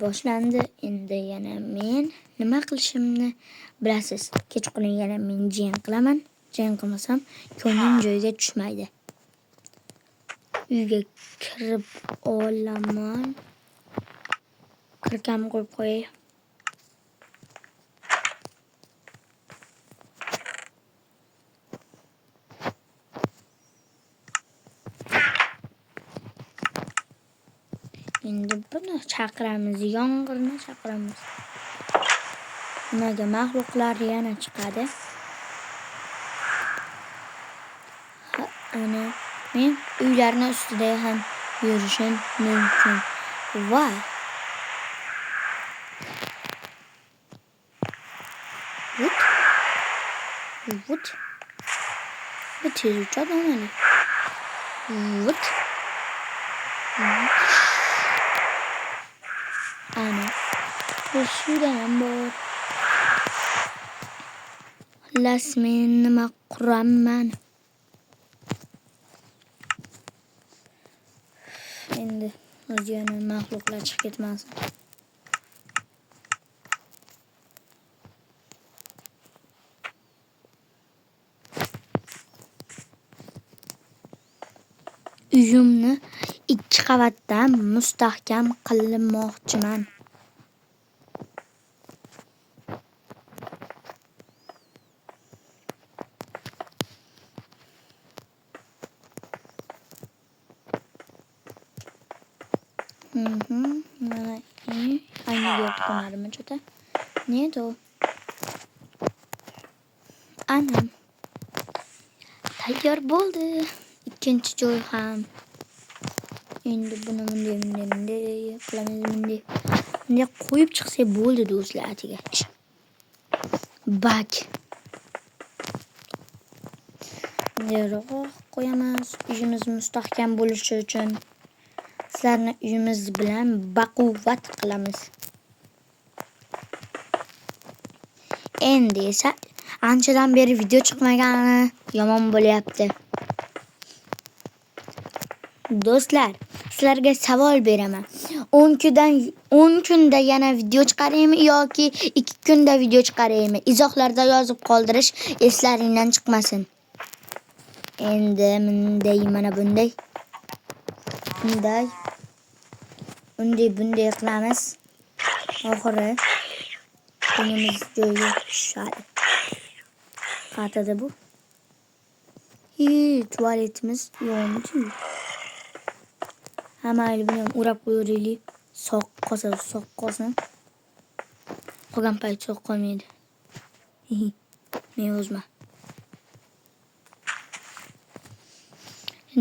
boshlandi. Endi yana men nima qilishimni bilasiz. Kechqurun yana men jang qilaman. Jang qilmasam ko'nglim joyiga tushmaydi. Uyga kirib olaman. Kirkam qo'yib qo'yay. Endi buni chaqiramiz, yomg'irni chaqiramiz. Nimaga mahluqlar yana chiqadi? Ana men uylarning ustida ham yurishim mumkin. Voy. Vut. Bu tez uchadi mana. Vut. Ana. Bu suvda ham bor. Xullas men nima quraman? Endi o'zgani mahluqlar chiqib ketmasin. Uyimni 2 qavatdan mustahkam qilmoqchiman. Mana ayni yo'qlarmi juda? Ne to? Anam. Tayyor bo'ldi. Ikkinchi joy ham. Endi buni bunday qilamiz. Bunday qo'yib chiqsak bo'ldi do'stlar atiga. Bak. Bunday qo'yamiz. Uyimiz mustahkam bo'lishi uchun sizlarni uyimiz bilan baquvvat qilamiz. Endi esa anchadan beri video chiqmagani yomon bo'lyapti. Do'stlar, sizlarga savol beraman. 10 kunda yana video chiqaraymi yoki 2 kunda video chiqaraymi? Izohlarda yozib qoldirish eslaringizdan chiqmasin. Endi mana bunday. Bunday qilamiz. Oxiri uyimiz joyiga tushadi. Qayerda bu? Tualetimiz yo'qmi? Mayli, buni o'rab qo'yaylik. Soq qolsin. Qolgan payt soq qolmaydi. Men o'zma.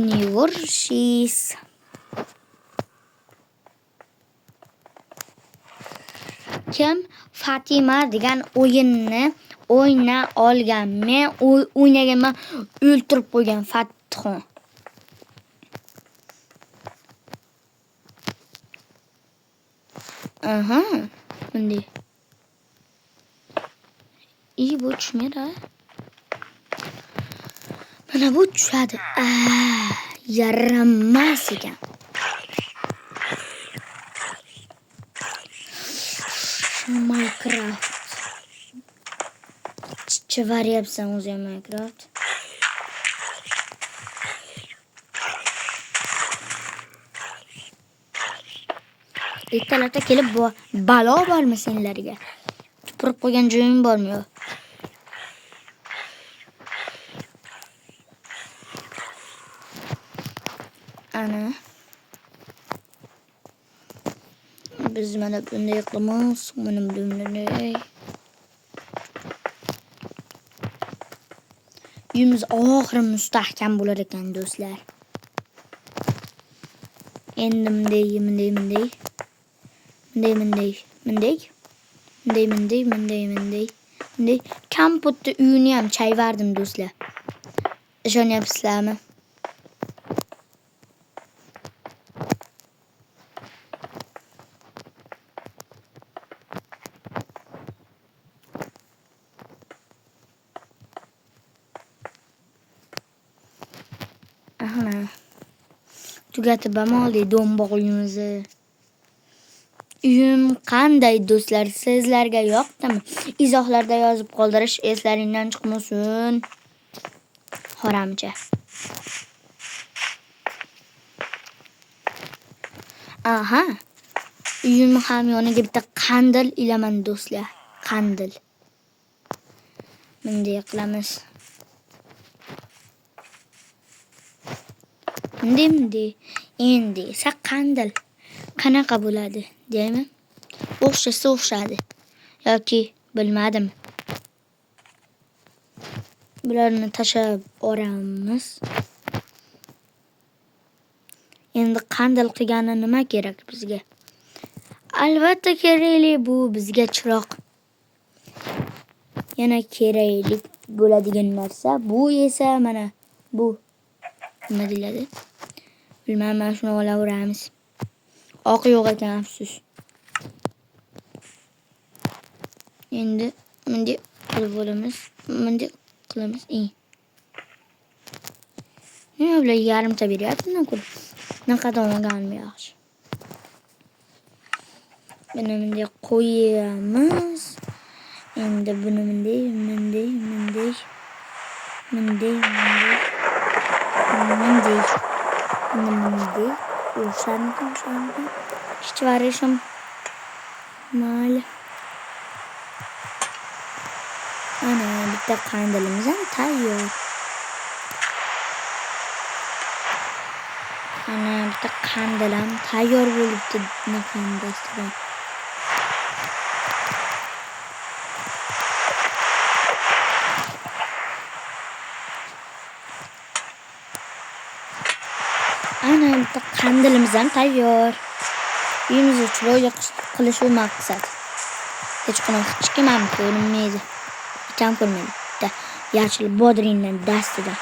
Nivorshis. Kim Fatima degan o'yinni o'yna olgan? Men o'ynaganman, o'ltirib qo'ygan Fatixon. Bunday. Bu tushmaydi. Mana bu tushadi. Yaramas ekan. Minecraft. Chivaryapsan o'zi Minecraft. Ertalabda kelib balo bormi senlarga? Tupurib qo'ygan joying bormi yo? Ana. Biz mana bunday qilamiz. Mana bunday. Uyimiz oxiri mustahkam bo'lar ekan do'stlar. Endi bunday. Kompotda uyini ham chayvardim do'stlar. Ishonyapsizlarmi? Tugatib oldik do'mboq uyimizni. Uyim qanday do'stlar? Sizlarga yoqdimi? Izohlarda yozib qoldirish eslaringdan chiqmasin. Xoramcha. Aha. Uyim ham yoniga bitta qandil ilaman do'stlar. Qandil. Bunday qilamiz. Endi esa qandil qanaqa bo'ladi, deymi? O'xshadi. Yoki bilmadim. Bularni tashlab oramiz. Endi qandil qilgani nima kerak bizga? Albatta kerakli bu bizga chiroq. Yana kerakli bo'ladigan narsa bu esa mana bu nima deyiladi? Bilmayman, shuni olaveramiz. Oq yo'q ekan, afsus. Endi bunday qilib olamiz. Bunday qilamiz. Nima bilan yarimta beryapti-ku? Naqa olmaganmi yaxshi. Buni bunday qo'yamiz. Endi buni bunday. O'xshamidi? Ishchivarishim. Mayli. Ana bitta qandilimiz ham tayyor. Ana bitta qandilam tayyor bo'libdi. Naqandasidan. Ana bitta qandilimiz ham tayyor. Uyimizni chiroyli qilish maqsad. Hech kim ham ko'rinmaydi. Tam ko'rmaydi. Yashil bodringdan dastidan.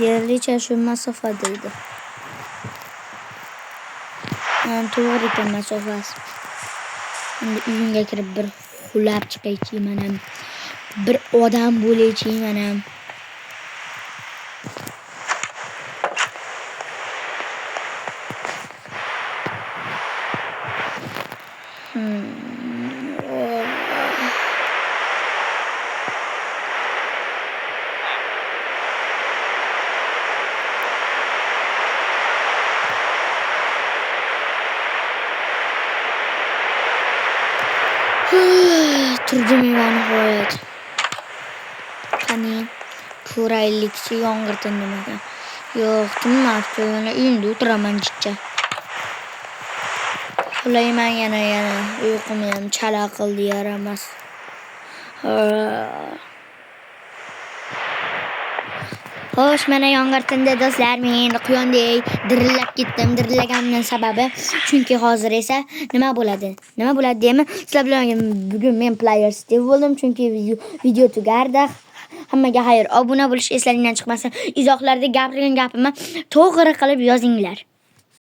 Yerlicha shu masofada edi. To'g'ri ekan masofasi. Endi uyimga kirib bir xulab chiqaychi mana. Bir odam bo'laychi mana. Turdim nihoyat. Qani ko'raylikchi yomg'ir tindimikan. Yo'q, tinmabdi. Yana uyimda o'tiraman jichcha. Ulayman yana uyqumni ham chala qildi, yaramas. Xo'sh, mana yomg'ir tindi do'stlar. Men quyondek dirillab ketdim. Dirillaganimning sababi chunki hozir esa nima bo'ladi deymi? Sizlar bilan bugun men Player Steve bo'ldim chunki video tugardi. Hammaga xayr, obuna bo'lish eslaringdan chiqmasin. Izohlarda gapirgan gapimni to'g'ri qilib yozinglar.